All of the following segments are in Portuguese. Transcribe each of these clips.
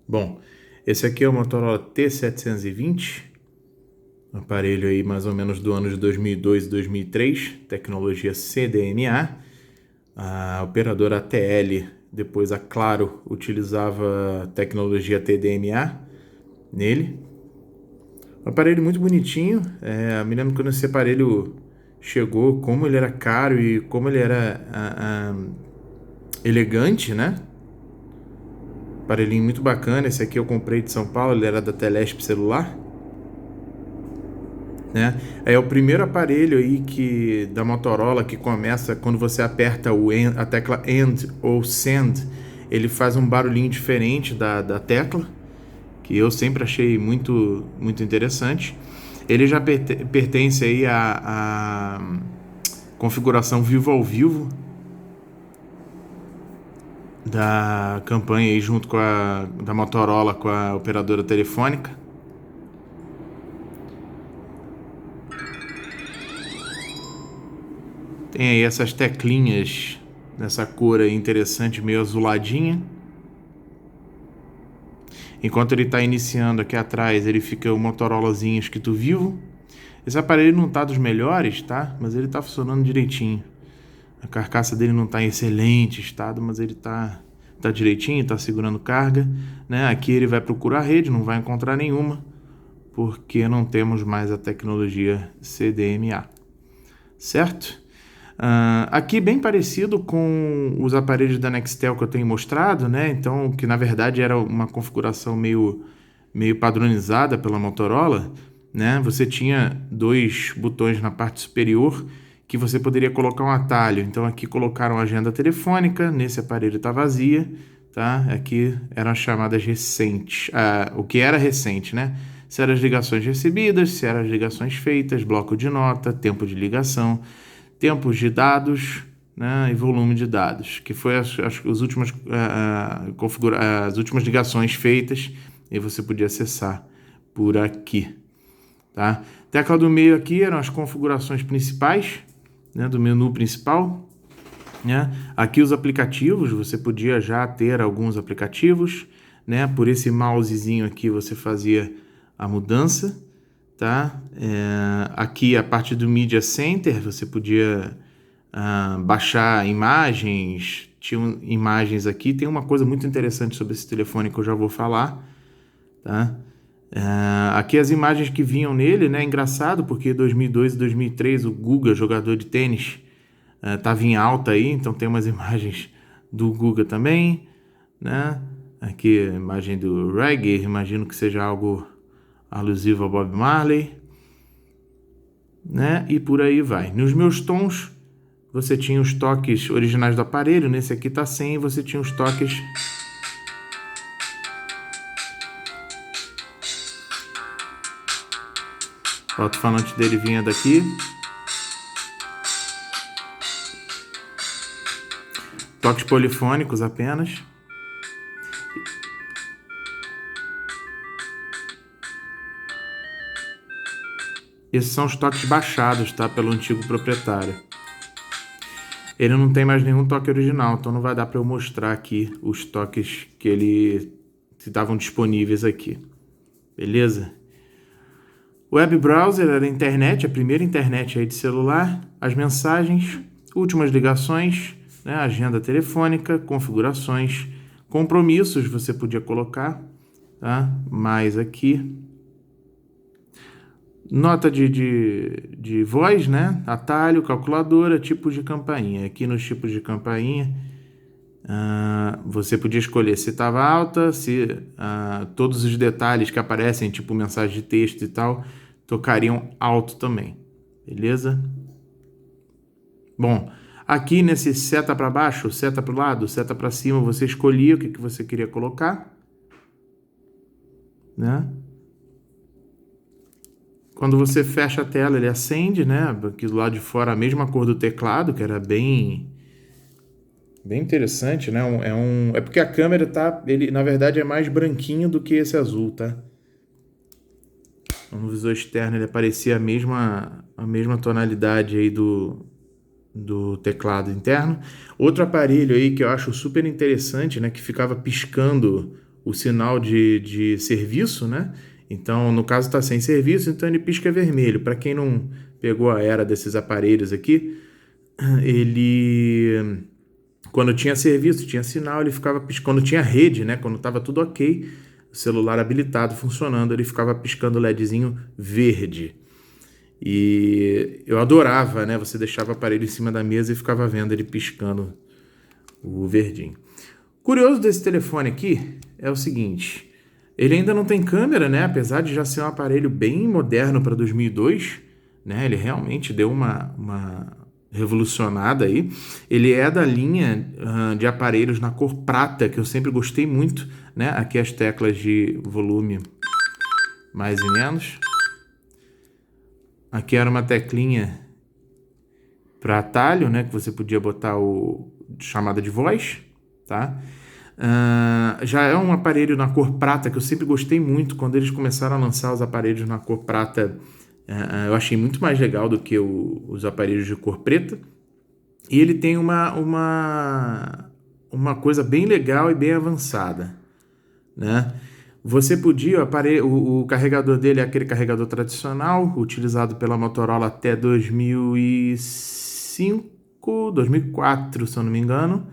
Bom, esse aqui é o Motorola T720, um aparelho aí mais ou menos do ano de 2002 e 2003, tecnologia CDMA. A operadora ATL, depois a Claro, utilizava tecnologia TDMA nele. Um aparelho muito bonitinho. Me lembro quando esse aparelho chegou, como ele era caro e como ele era elegante, né? Aparelhinho muito bacana. Esse aqui eu comprei de São Paulo, ele era da Telesp celular, né? É o primeiro aparelho aí da Motorola que começa quando você aperta a tecla End ou Send, ele faz um barulhinho diferente da tecla, que eu sempre achei muito interessante. Ele já pertence aí à configuração vivo ao vivo da campanha aí junto com da Motorola com a operadora telefônica. Tem aí essas teclinhas nessa cor aí interessante, meio azuladinha. Enquanto ele está iniciando aqui atrás, ele fica o Motorolazinho escrito vivo. Esse aparelho não está dos melhores, tá? Mas ele está funcionando direitinho. A carcaça dele não está em excelente estado, mas ele tá direitinho, está segurando carga, né? Aqui ele vai procurar rede, não vai encontrar nenhuma, porque não temos mais a tecnologia CDMA, certo? Aqui bem parecido com os aparelhos da Nextel que eu tenho mostrado, né? Então, que na verdade era uma configuração meio padronizada pela Motorola, né? Você tinha dois botões na parte superior que você poderia colocar um atalho. Então aqui colocaram a agenda telefônica, nesse aparelho está vazia, tá? Aqui eram as chamadas recentes, o que era recente, né? Se eram as ligações recebidas, se eram as ligações feitas, bloco de nota, tempo de ligação, tempos de dados, né, e volume de dados, que foi as últimas, as últimas ligações feitas e você podia acessar por aqui. Tá? Tecla do meio aqui eram as configurações principais, né, do menu principal. Né? Aqui os aplicativos, você podia já ter alguns aplicativos. Né? Por esse mousezinho aqui você fazia a mudança. Tá? Aqui a parte do Media Center, você podia baixar imagens, tinha imagens aqui. Tem uma coisa muito interessante sobre esse telefone que eu já vou falar. Tá? Aqui as imagens que vinham nele, né? Engraçado, porque 2002 e 2003 o Guga, jogador de tênis, estava em alta aí, então tem umas imagens do Guga também, né? Aqui a imagem do reggae, imagino que seja algo alusivo a Bob Marley, né? E por aí vai. Nos meus tons, você tinha os toques originais do aparelho, nesse aqui tá sem, você tinha os toques. O alto-falante dele vinha daqui. Toques polifônicos apenas. Esses são os toques baixados, tá? Pelo antigo proprietário. Ele não tem mais nenhum toque original, então não vai dar para eu mostrar aqui os toques que estavam disponíveis aqui. Beleza? Web browser era a internet, a primeira internet aí de celular, as mensagens, últimas ligações, né, agenda telefônica, configurações, compromissos você podia colocar, tá? Mais aqui. Nota de voz, né? Atalho, calculadora, tipos de campainha. Aqui nos tipos de campainha, você podia escolher se estava alta, se todos os detalhes que aparecem, tipo mensagem de texto e tal, tocariam alto também. Beleza? Bom, aqui nesse seta para baixo, seta para o lado, seta para cima, você escolhia o que você queria colocar, né? Quando você fecha a tela, ele acende, né? Aqui do lado de fora a mesma cor do teclado, que era bem interessante, né? É porque a câmera ele na verdade é mais branquinho do que esse azul, tá? No visor externo ele aparecia a mesma tonalidade aí do teclado interno. Outro aparelho aí que eu acho super interessante, né? Que ficava piscando o sinal de serviço, né? Então, no caso, está sem serviço, então ele pisca vermelho. Para quem não pegou a era desses aparelhos aqui, ele, quando tinha serviço, tinha sinal, ele ficava piscando. Quando tinha rede, né? Quando estava tudo ok, o celular habilitado, funcionando, ele ficava piscando o LEDzinho verde. E eu adorava, né? Você deixava o aparelho em cima da mesa e ficava vendo ele piscando o verdinho. Curioso desse telefone aqui é o seguinte: ele ainda não tem câmera, né? Apesar de já ser um aparelho bem moderno para 2002, né? Ele realmente deu uma revolucionada aí. Ele é da linha de aparelhos na cor prata, que eu sempre gostei muito, né? Aqui as teclas de volume mais e menos. Aqui era uma teclinha para atalho, né? Que você podia botar o chamada de voz, tá? Já é um aparelho na cor prata que eu sempre gostei muito. Quando eles começaram a lançar os aparelhos na cor prata, eu achei muito mais legal do que os aparelhos de cor preta. E ele tem uma coisa bem legal e bem avançada, né? Você podia, o carregador dele é aquele carregador tradicional, utilizado pela Motorola até 2005, 2004, se eu não me engano,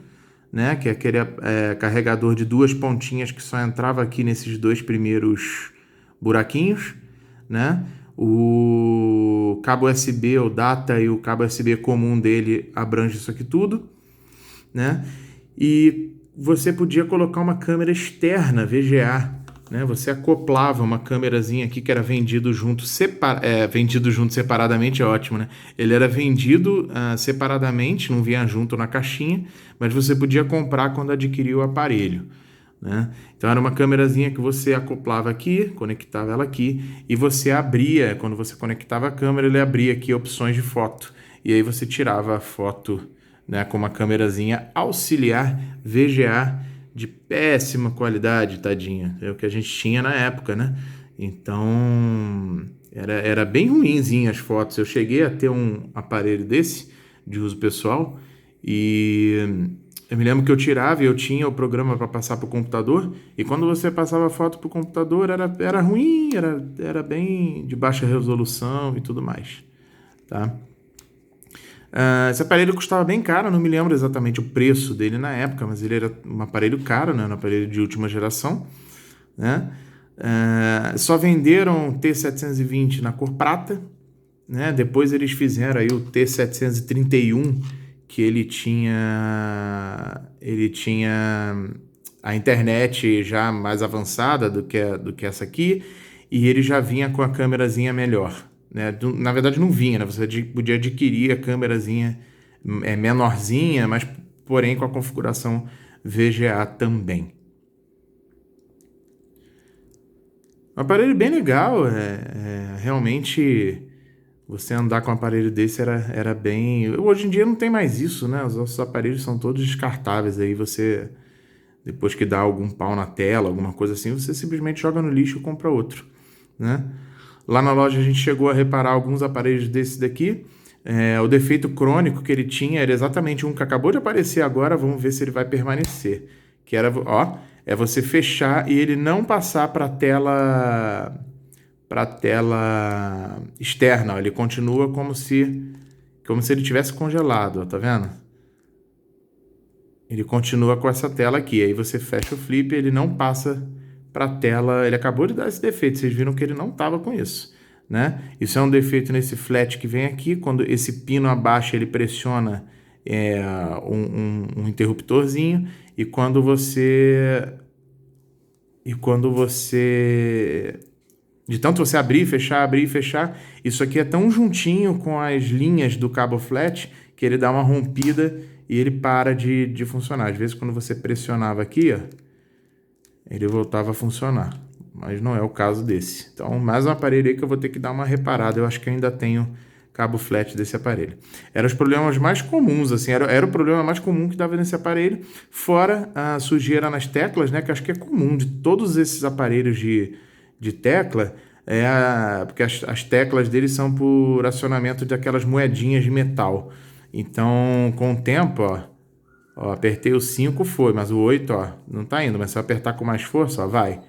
né? Que é aquele carregador de duas pontinhas que só entrava aqui nesses dois primeiros buraquinhos, né? O cabo USB, o data e o cabo USB comum dele abrange isso aqui tudo, né? E você podia colocar uma câmera externa VGA, né? Você acoplava uma câmerazinha aqui que era vendido junto, vendido junto separadamente, é ótimo, né? Ele era vendido separadamente, não vinha junto na caixinha, mas você podia comprar quando adquiria o aparelho, né? Então era uma câmerazinha que você acoplava aqui, conectava ela aqui, e você abria, quando você conectava a câmera, ele abria aqui opções de foto, e aí você tirava a foto, né, com uma câmerazinha auxiliar VGA de péssima qualidade, tadinha. É o que a gente tinha na época, né? Então, era bem ruinzinho as fotos. Eu cheguei a ter um aparelho desse, de uso pessoal, e eu me lembro que eu tirava e eu tinha o programa para passar para o computador, e quando você passava a foto para o computador, era ruim, era bem de baixa resolução e tudo mais, tá? Esse aparelho custava bem caro, não me lembro exatamente o preço dele na época, mas ele era um aparelho caro, né? Um aparelho de última geração, né? Só venderam o T720 na cor prata, né? Depois eles fizeram aí o T731, que ele tinha a internet já mais avançada do que essa aqui, e ele já vinha com a câmerazinha melhor, né? Na verdade não vinha, né? Você podia adquirir a câmerazinha menorzinha, mas porém com a configuração VGA também. Um aparelho bem legal, realmente você andar com um aparelho desse era bem... Hoje em dia não tem mais isso, né? Os nossos aparelhos são todos descartáveis, aí você, depois que dá algum pau na tela, alguma coisa assim, você simplesmente joga no lixo e compra outro, né? Lá na loja a gente chegou a reparar alguns aparelhos desses daqui. O defeito crônico que ele tinha era exatamente um que acabou de aparecer agora, vamos ver se ele vai permanecer. Que era, é você fechar e ele não passar para a tela externa. Ó. Ele continua como se ele tivesse congelado, ó, tá vendo? Ele continua com essa tela aqui. Aí você fecha o flip e ele não passa para a tela. Ele acabou de dar esse defeito, vocês viram que ele não estava com isso, né? Isso é um defeito nesse flat que vem aqui. Quando esse pino abaixa, ele pressiona um interruptorzinho, e quando você de tanto você abrir e fechar, isso aqui é tão juntinho com as linhas do cabo flat que ele dá uma rompida e ele para de funcionar. Às vezes, quando você pressionava aqui, ó, ele voltava a funcionar, mas não é o caso desse. Então, mais um aparelho aí que eu vou ter que dar uma reparada. Eu acho que ainda tenho cabo flat desse aparelho. Eram os problemas mais comuns, assim, era o problema mais comum que dava nesse aparelho, fora a sujeira nas teclas, né, que acho que é comum de todos esses aparelhos de tecla, porque as teclas deles são por acionamento daquelas moedinhas de metal. Então, com o tempo, ó, Ó, apertei o 5, foi, mas o 8, ó, não tá indo, mas se eu apertar com mais força, ó, vai.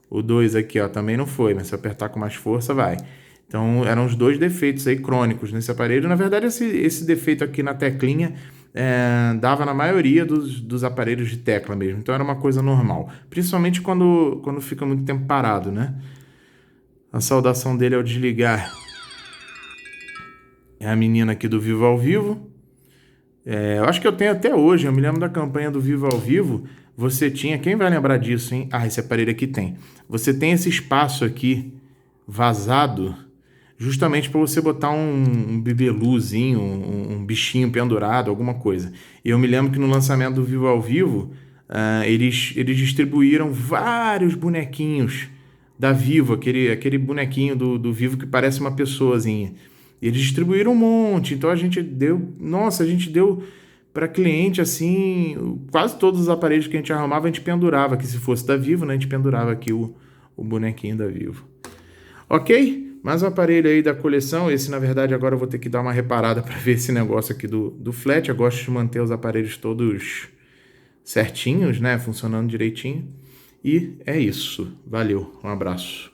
O 2 aqui, ó, também não foi, mas se eu apertar com mais força, vai. Então, eram os dois defeitos aí crônicos nesse aparelho. Na verdade, esse defeito aqui na teclinha dava na maioria dos aparelhos de tecla mesmo. Então, era uma coisa normal. Principalmente quando fica muito tempo parado, né? A saudação dele ao desligar é a menina aqui do Vivo ao Vivo. Eu acho que eu tenho até hoje, eu me lembro da campanha do Vivo ao Vivo, você tinha, quem vai lembrar disso, hein? Ah, esse aparelho aqui tem. Você tem esse espaço aqui vazado, justamente para você botar um bibeluzinho, um bichinho pendurado, alguma coisa. E eu me lembro que no lançamento do Vivo ao Vivo, eles distribuíram vários bonequinhos da Vivo, aquele bonequinho do Vivo que parece uma pessoazinha. E eles distribuíram um monte, então a gente deu para cliente assim, quase todos os aparelhos que a gente arrumava, a gente pendurava, que se fosse da Vivo, né, a gente pendurava aqui o bonequinho da Vivo. Ok? Mais um aparelho aí da coleção, esse na verdade agora eu vou ter que dar uma reparada para ver esse negócio aqui do flat, eu gosto de manter os aparelhos todos certinhos, né, funcionando direitinho. E é isso, valeu, um abraço.